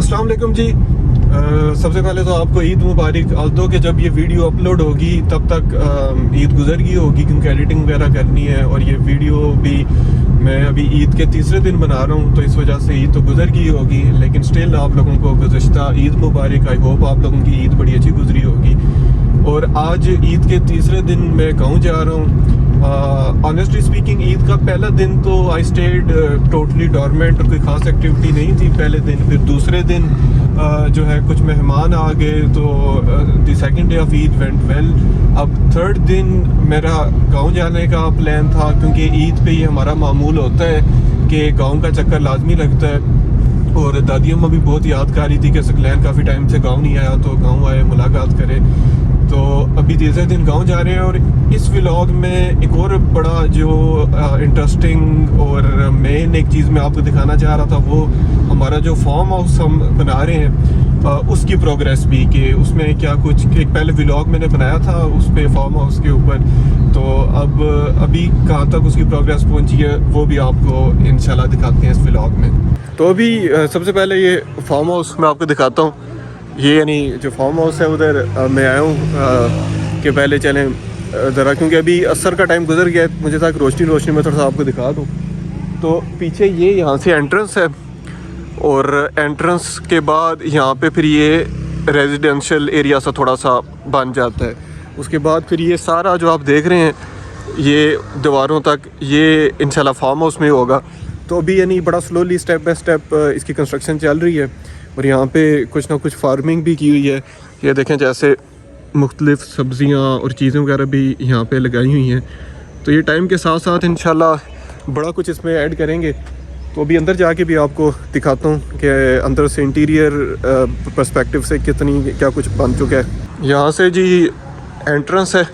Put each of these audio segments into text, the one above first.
अस्सलाम वालेकुम जी। सबसे पहले तो आपको ईद मुबारक। although कि जब ये वीडियो अपलोड होगी तब तक ईद गुजर गई होगी, क्योंकि एडिटिंग वगैरह करनी है और ये वीडियो भी मैं अभी ईद के तीसरे दिन बना रहा हूँ, तो इस वजह से ईद तो गुजर गई होगी। लेकिन स्टिल आप लोगों को गुज़श्ता ईद मुबारक। आई होप आप लोगों की ईद बड़ी अच्छी गुजरी होगी। और आज ईद के तीसरे दिन मैं गाँव जा रहा हूँ। ऑनेस्टली स्पीकिंग ईद का पहला दिन तो आई स्टेड टोटली डॉर्मेंट और कोई ख़ास एक्टिविटी नहीं थी पहले दिन। फिर दूसरे दिन जो है कुछ मेहमान आ गए, तो the second day of Eid went well. अब थर्ड दिन मेरा गांव जाने का प्लान था, क्योंकि ईद पे ये हमारा मामूल होता है कि गांव का चक्कर लाजमी लगता है। और दादी अम्मा भी बहुत याद कर रही थी कि सकलैन काफ़ी टाइम से गाँव नहीं आया, तो गाँव आए, मुलाकात करें। तो अभी तीसरे दिन गांव जा रहे हैं। और इस व्लॉग में एक और बड़ा जो इंटरेस्टिंग और मेन एक चीज़ मैं आपको दिखाना चाह रहा था, वो हमारा जो फार्म हाउस हम बना रहे हैं उसकी प्रोग्रेस भी, कि उसमें क्या कुछ एक पहले व्लॉग मैंने बनाया था उस पे फार्म हाउस के ऊपर। तो अब अभी कहाँ तक उसकी प्रोग्रेस पहुंची है वो भी आपको इंशाल्लाह दिखाते हैं इस व्लॉग में। तो अभी सबसे पहले ये फार्म हाउस मैं आपको दिखाता हूँ। ये यानी जो फार्म हाउस है उधर मैं आया हूँ कि पहले चलें ज़रा, क्योंकि अभी असर का टाइम गुजर गया है, मुझे था कि रोशनी में थोड़ा सा आपको दिखा दूँ। तो पीछे ये यहाँ से एंट्रेंस है, और एंट्रेंस के बाद यहाँ पे फिर ये रेजिडेंशियल एरिया सा थोड़ा सा बन जाता है। उसके बाद फिर ये सारा जो आप देख रहे हैं ये दीवारों तक ये इंशाल्लाह फार्म हाउस में होगा। तो अभी यानी बड़ा स्लोली स्टेप बाय स्टेप इसकी कंस्ट्रक्शन चल रही है। और यहाँ पे कुछ ना कुछ फार्मिंग भी की हुई है। ये देखें, जैसे मुख्तलिफ़ सब्ज़ियाँ और चीज़ें वगैरह भी यहाँ पे लगाई हुई हैं। तो ये टाइम के साथ साथ इंशाल्लाह बड़ा कुछ इसमें ऐड करेंगे। तो अभी अंदर जाके भी आपको दिखाता हूँ कि अंदर से इंटीरियर पर्सपेक्टिव से क्या कुछ बन चुका है। यहाँ से जी एंट्रेंस है,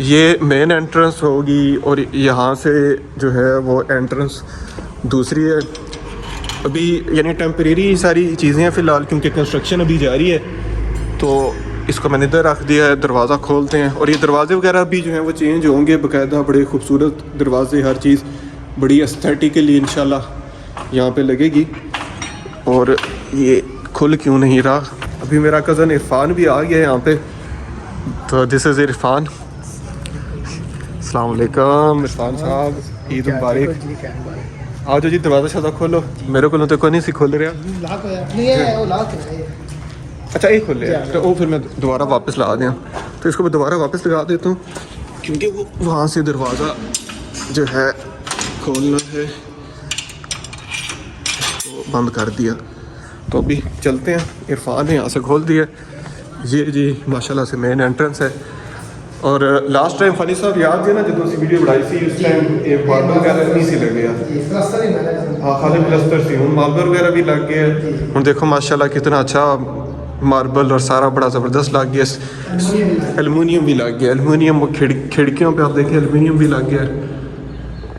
ये मेन एंट्रेंस होगी, और यहाँ से जो है वो एंट्रेंस दूसरी है। अभी यानी टेम्परेरी सारी चीज़ें हैं फ़िलहाल, क्योंकि कंस्ट्रक्शन अभी जारी है। तो इसको मैंने इधर रख दिया है, दरवाज़ा खोलते हैं। और ये दरवाज़े वगैरह भी जो हैं वो चेंज होंगे, बाकायदा बड़े खूबसूरत दरवाजे, हर चीज़ बड़ी एस्थेटिकली इंशाल्लाह यहाँ पे लगेगी। और ये खुल क्यों नहीं रहा। अभी मेरा कज़न इरफान भी आ गया है यहाँ पे। तो दिस इज़ इरफान। अस्सलाम वालेकुम इरफान साहब, ईद मुबारक। आओ जी, दरवाज़ा शादा खोलो। मेरे को तो कोई नहीं सी खोल रहा। अच्छा ये खोल लिया, तो वो फिर मैं दोबारा वापस लगा दिया। तो इसको मैं दोबारा वापस लगा देता हूँ, क्योंकि वो वहाँ से दरवाज़ा जो है खोलना है, तो बंद कर दिया। तो अभी चलते हैं। इरफान ने यहाँ से खोल दिया। ये जी माशाल्लाह से मेन एंट्रेंस है। और लास्ट टाइम फनी साहब याद है ना, जो दूसरी वीडियो बनाई थी उस टाइम ये मार्बल वगैरह नहीं सी लग गया। हाँ, खाली प्लस्तर सी, हूँ मार्बल वगैरह भी लग गया। हूँ देखो माशाल्लाह कितना अच्छा मार्बल और सारा बड़ा ज़बरदस्त लग गया। एलुमिनियम भी लग गया, एलुमिनियम खिड़कियों पे आप देखें एलुमिनियम भी लग गया।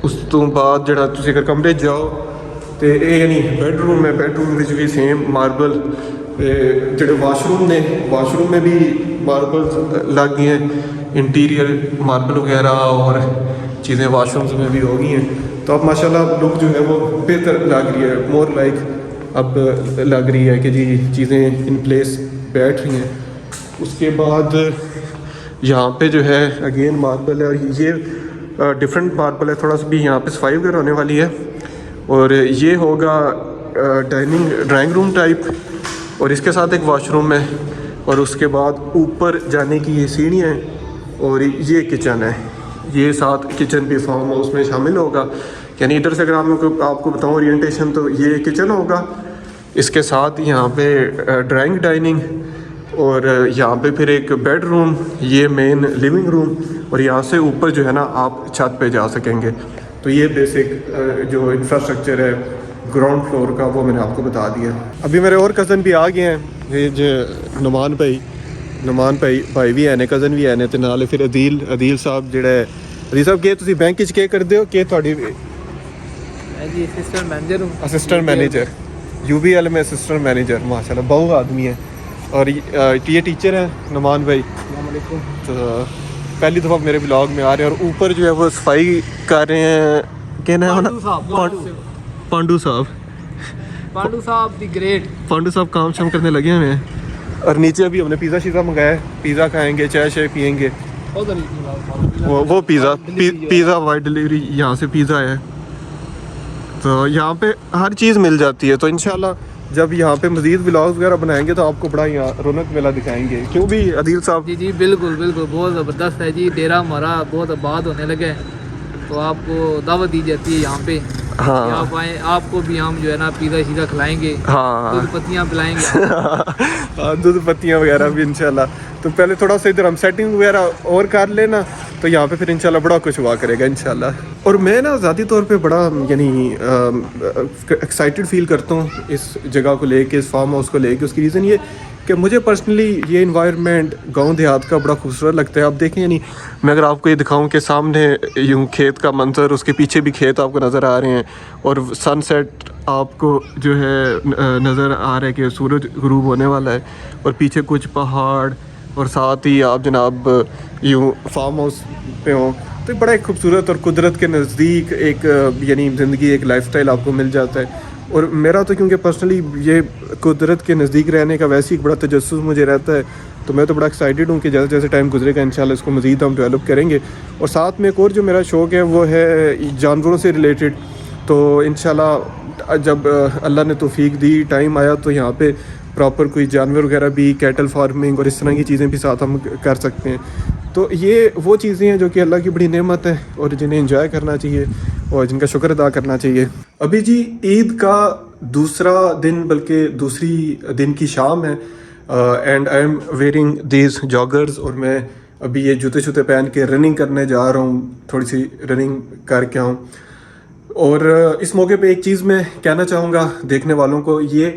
उस तो बाद जरा तुम अगर कमरे जाओ तो ये यानी बेडरूम है, बेडरूम भी सेम मार्बल। जो वाशरूम में भी मार्बल लग गए हैं, इंटीरियर मार्बल वगैरह और चीज़ें वाशरूम्स में भी हो गई हैं। तो अब माशाल्लाह लुक जो है वो बेहतर लग रही है, मोर लाइक अब लग रही है कि जी चीज़ें इन प्लेस बैठ रही हैं। उसके बाद यहाँ पे जो है अगेन मार्बल है, और ये डिफरेंट मार्बल है, थोड़ा सा भी यहाँ पे सफाई वगैरह होने वाली है। और ये होगा ड्राइंग रूम टाइप, और इसके साथ एक वाशरूम है। और उसके बाद ऊपर जाने की ये सीढ़ियाँ हैं, और ये किचन है। ये साथ किचन भी फार्म हाउस में शामिल होगा। यानी इधर से अगर आपको बताऊँ ओरिएंटेशन, तो ये किचन होगा, इसके साथ यहाँ पे ड्राइंग डाइनिंग, और यहाँ पे फिर एक बेडरूम, ये मेन लिविंग रूम, और यहाँ से ऊपर जो है ना आप छत पे जा सकेंगे। तो ये बेसिक जो इंफ्रास्ट्रक्चर है ग्राउंड फ्लोर का वो मैंने आपको बता दिया। अभी मेरे और कज़न भी आ गए हैं, ये जो नुमान भाई भी है ने, कज़न भी है ने, तो नाले फिर अदील साहब जोड़ा है। अदील साहब के तुम बैंक क्या करते हो, कि थोड़ी असिस्टेंट मैनेजर UBL में असिस्टेंट मैनेजर, माशाल्लाह बहुत आदमी है। और ये टीचर हैं नुमान भाई। तो पहली दफ़ा मेरे ब्लॉग में आ रहे हैं। और ऊपर जो है वो सफाई कर रहे हैं, क्या नाम है ना, पांडू साहब। पांडू साहब दी ग्रेट। पांडू साहब काम शाम करने लगे हुए हैं और नीचे अभी हमने पिज़्ज़ा शीज़ा मंगाया है, पिज़्ज़ा खाएंगे, चाय शाय पियेंगे। वो पिज़्ज़ा वाइट डिलीवरी यहाँ से पिज़्ज़ा है, तो यहाँ पे हर चीज़ मिल जाती है। तो इंशाल्लाह जब यहाँ पे मज़ीद व्लॉग्स वगैरह बनाएंगे तो आपको बड़ा यहाँ रौनक मेला दिखाएंगे, क्यों भी अदील साहब? जी जी बिल्कुल बिल्कुल, बहुत ज़बरदस्त है जी। डेरा हमारा बहुत आबाद होने लगे, तो आपको दावत दी जाती है यहाँ पे। हाँ, आप आए, आपको भी हम जो है ना पिज़्ज़ा शीज़ा खिलाएंगे, हाँ, दूध पत्तियाँ पिलाएंगे। हाँ, दूध पत्तियाँ वगैरह भी इंशाल्लाह। तो पहले थोड़ा सा इधर हम सेटिंग वगैरह और कर लेना, तो यहाँ पे फिर इंशाल्लाह बड़ा कुछ हुआ करेगा इंशाल्लाह। और मैं ना ज़ाती तौर पे बड़ा यानी एक्साइटेड फील करता हूँ इस जगह को लेके, इस फार्म हाउस को लेके। उसकी रीज़न ये कि मुझे पर्सनली ये इन्वायरमेंट गांव देहात का बड़ा खूबसूरत लगता है। आप देखें, यानी मैं अगर आपको ये दिखाऊं कि सामने यूं खेत का मंजर, उसके पीछे भी खेत आपको नज़र आ रहे हैं, और सनसेट आपको जो है नज़र आ रहा है कि सूरज गुरूब होने वाला है, और पीछे कुछ पहाड़, और साथ ही आप जनाब यूं फार्म हाउस पे हों, तो बड़ा एक खूबसूरत और कुदरत के नज़दीक एक यानी ज़िंदगी, एक लाइफस्टाइल आपको मिल जाता है। और मेरा तो क्योंकि पर्सनली ये कुदरत के नज़दीक रहने का वैसे ही बड़ा तजस्सुस मुझे रहता है, तो मैं तो बड़ा एक्साइटेड हूँ कि जैसे जैसे टाइम गुजरेगा इंशाल्लाह इसको मज़ीद हम डेवलप करेंगे। और साथ में एक और जो मेरा शौक़ है वो है जानवरों से रिलेटेड। तो इंशाल्लाह जब अल्लाह ने तौफीक दी, टाइम आया, तो यहाँ पे प्रॉपर कोई जानवर वगैरह भी, कैटल फार्मिंग और इस तरह की चीज़ें भी साथ हम कर सकते हैं। तो ये वो चीज़ें हैं जो कि अल्लाह की बड़ी नेमत है और जिन्हें एंजॉय करना चाहिए और जिनका शुक्र अदा करना चाहिए। अभी जी ईद का दूसरा दिन, बल्कि दूसरी दिन की शाम है, and I am wearing these joggers, और मैं अभी ये जूते शूते पहन के रनिंग करने जा रहा हूँ, थोड़ी सी रनिंग करके आऊँ। और इस मौके पे एक चीज़ मैं कहना चाहूँगा देखने वालों को, ये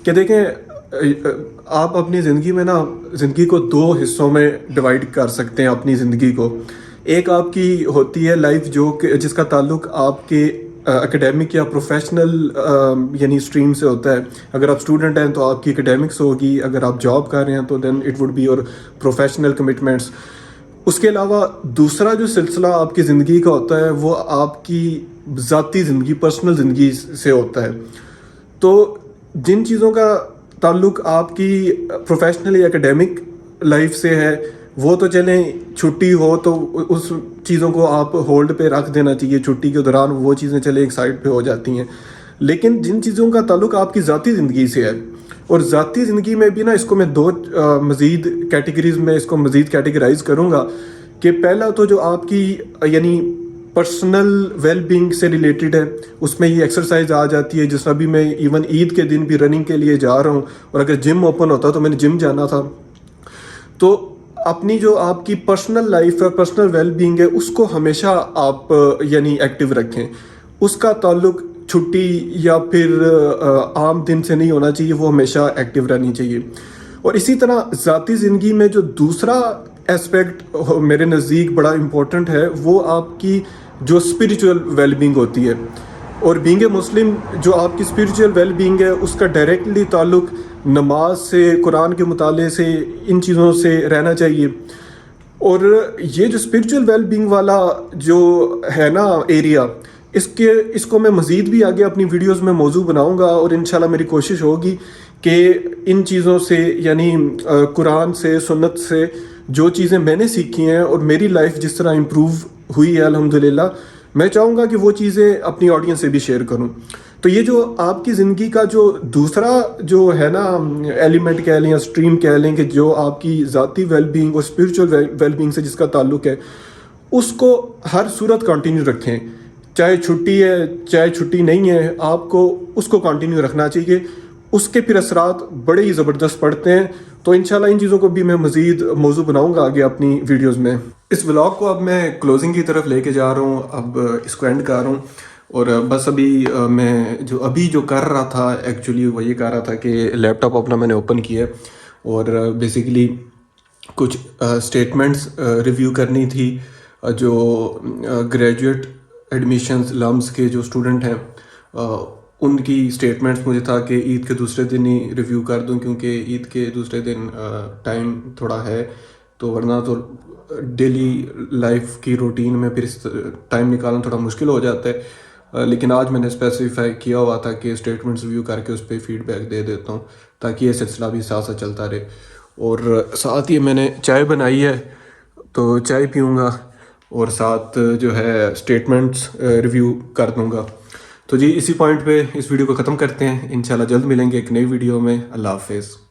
कि देखें, आप अपनी ज़िंदगी में ना ज़िंदगी को दो हिस्सों में डिवाइड कर सकते हैं अपनी ज़िंदगी को। एक आपकी होती है लाइफ जो कि जिसका ताल्लुक आपके एकेडमिक या प्रोफेशनल यानी स्ट्रीम से होता है। अगर आप स्टूडेंट हैं तो आपकी एकेडमिक्स होगी, अगर आप जॉब कर रहे हैं तो then it would be your professional commitments. उसके अलावा दूसरा जो सिलसिला आपकी ज़िंदगी का होता है वो आपकी ज़ाती ज़िंदगी, पर्सनल ज़िंदगी से होता है। तो जिन चीज़ों का ताल्लुक आपकी प्रोफेशनल या एकेडमिक लाइफ से है, वो तो चलें, छुट्टी हो तो उस चीज़ों को आप होल्ड पे रख देना चाहिए, छुट्टी के दौरान वो चीज़ें चले एक साइड पे हो जाती हैं। लेकिन जिन चीज़ों का ताल्लुक आपकी ज़ाती ज़िंदगी से है, और ज़ाती ज़िंदगी में भी ना इसको मैं दो मज़ीद कैटेगरीज़ में इसको मज़ीद कैटेगराइज करूँगा कि पहला तो जो आपकी यानी पर्सनल वेलबींग से रिलेटेड है, उसमें ये एक्सरसाइज आ जाती है। जिस अभी मैं इवन ईद के दिन भी रनिंग के लिए जा रहा हूँ, और अगर जिम ओपन होता तो मैंने जिम जाना था। तो अपनी जो आपकी पर्सनल लाइफ है, पर्सनल वेलबींग है, उसको हमेशा आप यानी एक्टिव रखें। उसका ताल्लुक छुट्टी या फिर आम दिन से नहीं होना चाहिए, वो हमेशा एक्टिव रहनी चाहिए। और इसी तरह ज़ाती ज़िंदगी में जो दूसरा एस्पेक्ट मेरे नज़दीक बड़ा इम्पोर्टेंट है, वो आपकी जो स्पिरिचुअल वेलबींग होती है। और बीइंग ए मुस्लिम जो आपकी स्पिरिचुअल वेलबींग है उसका डायरेक्टली ताल्लुक नमाज से, कुरान के मुताले से, इन चीज़ों से रहना चाहिए। और ये जो स्पिरिचुअल वेलबींग वाला जो है ना एरिया, इसको मैं मज़ीद भी आगे अपनी वीडियोस में मौजू बनाऊंगा। और इंशाल्लाह मेरी कोशिश होगी कि इन चीज़ों से यानी कुरान से, सुन्नत से जो चीज़ें मैंने सीखी हैं और मेरी लाइफ जिस तरह इम्प्रूव हुई है अल्हम्दुलिल्लाह, मैं चाहूँगा कि वो चीज़ें अपनी ऑडियंस से भी शेयर करूँ। तो ये जो आपकी ज़िंदगी का जो दूसरा जो है ना एलिमेंट कह लें या स्ट्रीम कह लें, कि जो आपकी ज़ाती वेलबींग और स्पिरिचुअल वेलबींग से जिसका ताल्लुक है, उसको हर सूरत कंटिन्यू रखें। चाहे छुट्टी है, चाहे छुट्टी नहीं है, आपको उसको कंटिन्यू रखना चाहिए। उसके फिर असरात बड़े ही ज़बरदस्त पड़ते हैं। तो इंशाल्लाह इन चीज़ों को भी मैं मज़ीद मौजू बनाऊंगा आगे अपनी वीडियोस में। इस व्लॉग को अब मैं क्लोजिंग की तरफ लेके जा रहा हूँ, अब इसको एंड कर रहा हूँ। और बस अभी मैं जो कर रहा था एक्चुअली वो ये कर रहा था कि लैपटॉप अपना मैंने ओपन किया और बेसिकली कुछ स्टेटमेंट्स रिव्यू करनी थी। जो ग्रेजुएट एडमिशन्स लम्स के जो स्टूडेंट हैं उनकी स्टेटमेंट्स मुझे था कि ईद के दूसरे दिन ही रिव्यू कर दूं, क्योंकि ईद के दूसरे दिन टाइम थोड़ा है, तो वरना तो डेली लाइफ की रूटीन में फिर टाइम निकालना थोड़ा मुश्किल हो जाता है। लेकिन आज मैंने स्पेसिफाई किया हुआ था कि स्टेटमेंट्स रिव्यू करके उस पर फीडबैक दे देता हूँ ताकि ये सिलसिला भी साथ साथ चलता रहे। और साथ ही मैंने चाय बनाई है तो चाय पीऊँगा और साथ जो है स्टेटमेंट्स रिव्यू कर दूँगा। तो जी इसी पॉइंट पे इस वीडियो को ख़त्म करते हैं। इंशाल्लाह जल्द मिलेंगे एक नई वीडियो में। अल्लाह हाफिज़।